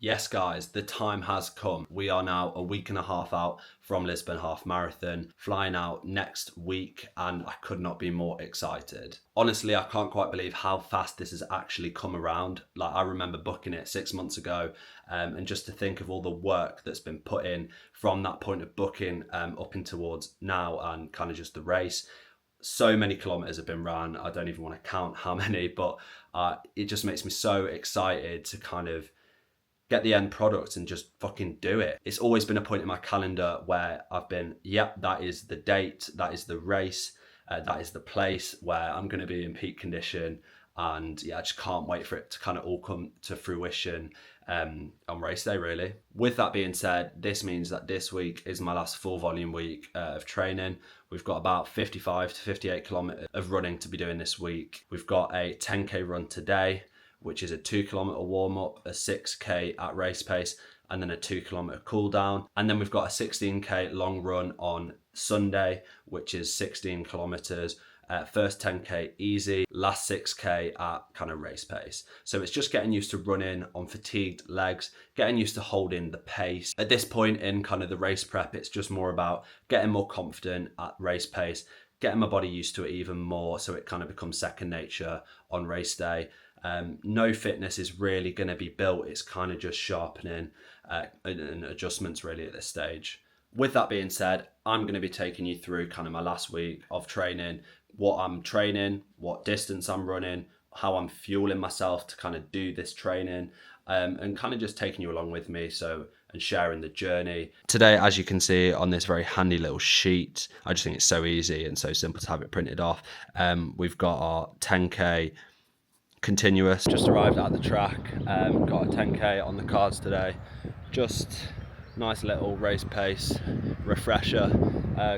Yes, guys, the time has come. We are now a week and a half out from Lisbon Half Marathon, flying out next week, and I could not be more excited. Honestly, I can't quite believe how fast this has actually come around. Like, I remember booking it 6 months ago, and just to think of all the work that's been put in from that point of booking up in towards now and kind of just the race. So many kilometers have been run. I don't even want to count how many, but it just makes me so excited to kind of get the end product and just fucking do it. It's always been a point in my calendar where I've been, yep, that is the date, that is the race, that is the place where I'm going to be in peak condition. And yeah, I just can't wait for it to kind of all come to fruition on race day, really. With that being said, this means that this week is my last full volume week of training. We've got about 55 to 58 kilometers of running to be doing this week. We've got a 10K run today, which is a 2 kilometer warm up, a 6K at race pace, and then a 2 kilometer cool down. And then we've got a 16K long run on Sunday, which is 16 kilometers. First 10K easy, last 6K at kind of race pace. So it's just getting used to running on fatigued legs, getting used to holding the pace. At this point in kind of the race prep, it's just more about getting more confident at race pace, getting my body used to it even more so it kind of becomes second nature on race day. No fitness is really going to be built. It's kind of just sharpening and adjustments really at this stage. With that being said, I'm going to be taking you through kind of my last week of training, what I'm training, what distance I'm running, how I'm fueling myself to kind of do this training, and kind of just taking you along with me and sharing the journey. Today, as you can see on this very handy little sheet, I just think it's so easy and so simple to have it printed off. We've got our 10K continuous, just arrived at the track, got a 10K on the cards today, just nice little race pace refresher.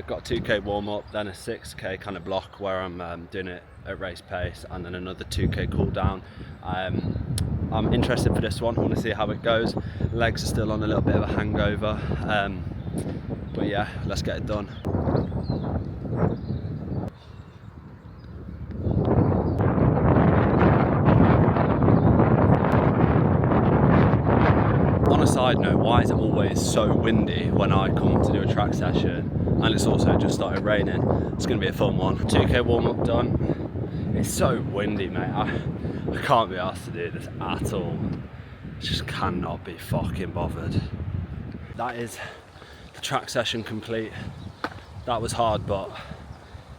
Got a 2K warm up, then a 6K kind of block where I'm doing it at race pace, and then another 2K cool down. I'm interested for this one. I want to see how it goes. Legs are still on a little bit of a hangover, but yeah, let's get it done. On a side note, why is it always so windy when I come to do a track session? And it's also just started raining. It's going to be a fun one. 2K warm up done. It's so windy, mate. I can't be asked to do this at all. I just cannot be fucking bothered. That is the track session complete. That was hard, but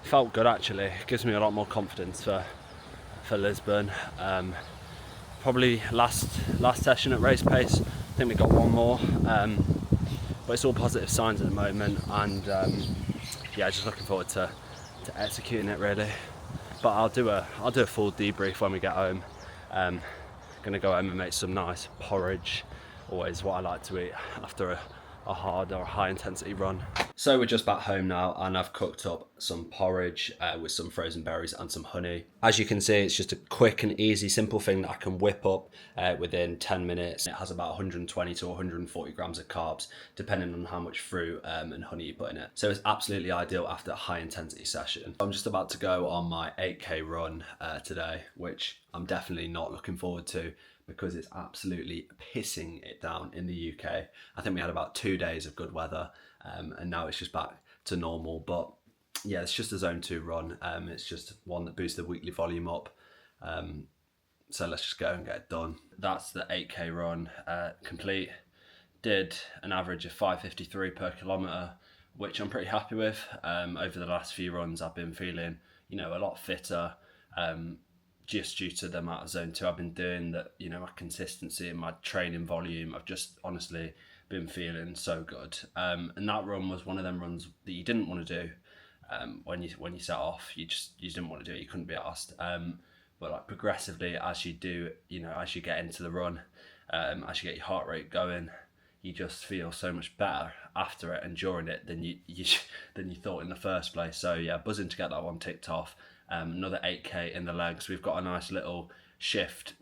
felt good actually. It gives me a lot more confidence for Lisbon. Probably last session at race pace. I think we got one more, but it's all positive signs at the moment, and yeah, just looking forward to executing it really. But I'll do a full debrief when we get home. Gonna go home and make some nice porridge, always what I like to eat after a hard or high intensity run. So we're just back home now, and I've cooked up some porridge with some frozen berries and some honey. As you can see, it's just a quick and easy, simple thing that I can whip up within 10 minutes. It has about 120 to 140 grams of carbs, depending on how much fruit and honey you put in it. So it's absolutely ideal after a high intensity session. I'm just about to go on my 8K run today, which I'm definitely not looking forward to, because it's absolutely pissing it down in the UK. I think we had about 2 days of good weather, and now it's just back to normal. But yeah, it's just a zone 2 run. It's just one that boosts the weekly volume up. So let's just go and get it done. That's the 8K run complete. Did an average of 5:53 per kilometre, which I'm pretty happy with. Over the last few runs, I've been feeling, a lot fitter. Just due to the amount of zone 2 I've been doing, that my consistency and my training volume, I've just honestly been feeling so good. And that run was one of them runs that you didn't want to do when you set off. You didn't want to do it. You couldn't be asked. But like progressively, as you do, as you get into the run, as you get your heart rate going, you just feel so much better after it and during it than you thought in the first place. So yeah, buzzing to get that one ticked off. Another 8K in the legs. We've got a nice little shift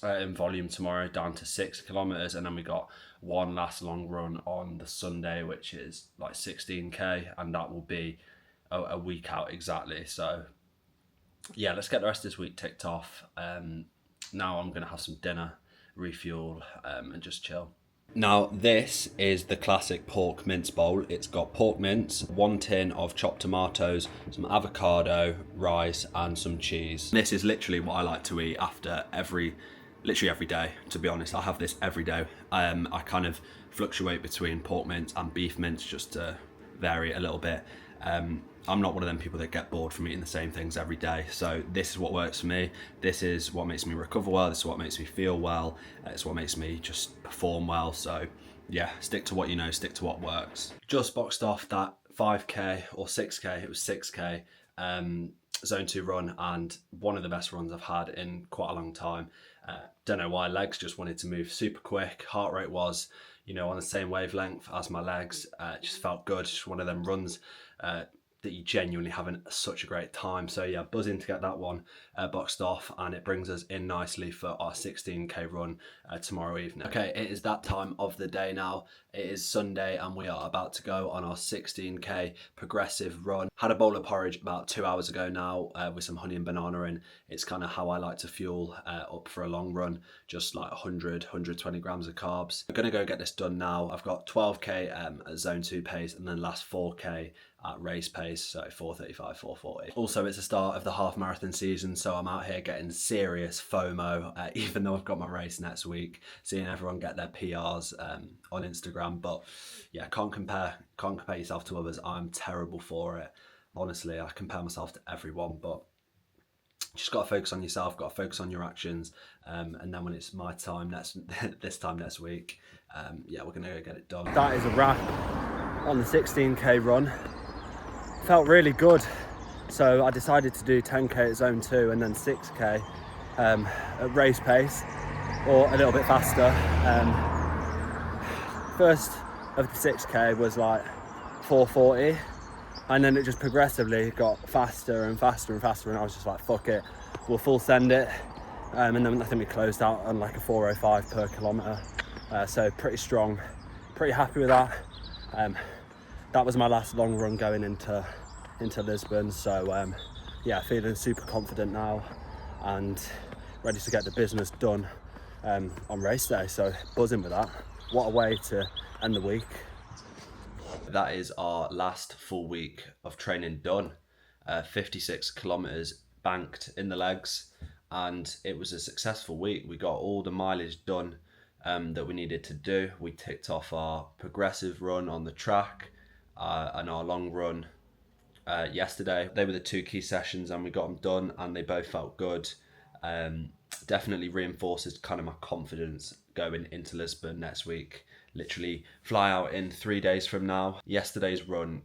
in volume tomorrow down to 6 kilometers, and then we got one last long run on the Sunday, which is like 16K, and that will be a week out exactly. So yeah, let's get the rest of this week ticked off. Now I'm gonna have some dinner refuel, and just chill. Now, this is the classic pork mince bowl. It's got pork mince, 1 tin of chopped tomatoes, some avocado, rice, and some cheese. This is literally what I like to eat after literally every day, to be honest. I have this every day. I kind of fluctuate between pork mince and beef mince just to vary it a little bit. I'm not one of them people that get bored from eating the same things every day. So this is what works for me. This is what makes me recover well. This is what makes me feel well. It's what makes me just perform well. So yeah, stick to what you know, stick to what works. Just boxed off that 5K or 6K, it was 6K zone 2 run, and one of the best runs I've had in quite a long time. Don't know why, legs just wanted to move super quick. Heart rate was, on the same wavelength as my legs. It just felt good. Just one of them runs that you genuinely having such a great time. So yeah, buzzing to get that one boxed off, and it brings us in nicely for our 16K run tomorrow evening. Okay, it is that time of the day now. It is Sunday and we are about to go on our 16K progressive run. Had a bowl of porridge about 2 hours ago now with some honey and banana in. It's kind of how I like to fuel up for a long run, just like 120 grams of carbs. I'm gonna go get this done now. I've got 12K at zone 2 pace, and then last 4K at race pace, so 4:35, 4:40. Also, it's the start of the half marathon season, so I'm out here getting serious FOMO, even though I've got my race next week, seeing everyone get their PRs on Instagram. But yeah, can't compare yourself to others. I'm terrible for it. Honestly, I compare myself to everyone, but just got to focus on yourself, got to focus on your actions, and then when it's my time this time next week, yeah, we're gonna go get it done. That is a wrap on the 16K run. Felt really good, so I decided to do 10K at zone 2 and then 6K at race pace, or a little bit faster. First of the 6K was like 4:40, and then it just progressively got faster and faster and faster, and I was just like, fuck it, we'll full send it. And then I think we closed out on like a 4:05 per kilometre, so pretty strong, pretty happy with that. That was my last long run going into Lisbon, so yeah, feeling super confident now and ready to get the business done on race day, so buzzing with that. What a way to end the week. That is our last full week of training done. 56 kilometres banked in the legs, and it was a successful week. We got all the mileage done that we needed to do. We ticked off our progressive run on the track and our long run yesterday. They were the 2 key sessions, and we got them done, and they both felt good. Definitely reinforces kind of my confidence going into Lisbon next week. Literally fly out in 3 days from now. Yesterday's run,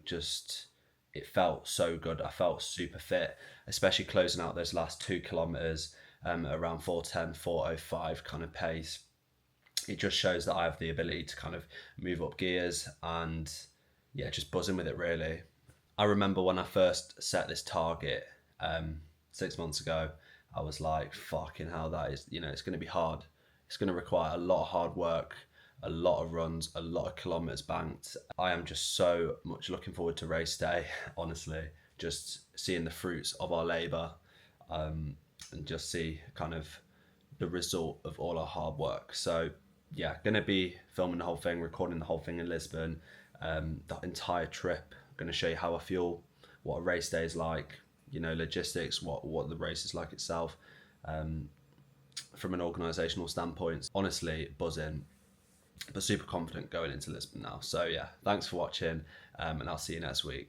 it felt so good. I felt super fit, especially closing out those last 2 kilometers around 4:10, 4:05 kind of pace. It just shows that I have the ability to kind of move up gears, and yeah, just buzzing with it really. I remember when I first set this target 6 months ago, I was like, fucking hell, that is, it's going to be hard. It's going to require a lot of hard work, a lot of runs, a lot of kilometers banked. I am just so much looking forward to race day, honestly, just seeing the fruits of our labor, and just see kind of the result of all our hard work. So yeah, gonna be filming the whole thing, recording the whole thing in Lisbon, that entire trip. Going to show you how I feel, what a race day is like, logistics, what the race is like itself, from an organisational standpoint. Honestly, buzzing, but super confident going into Lisbon now. So yeah, thanks for watching, and I'll see you next week.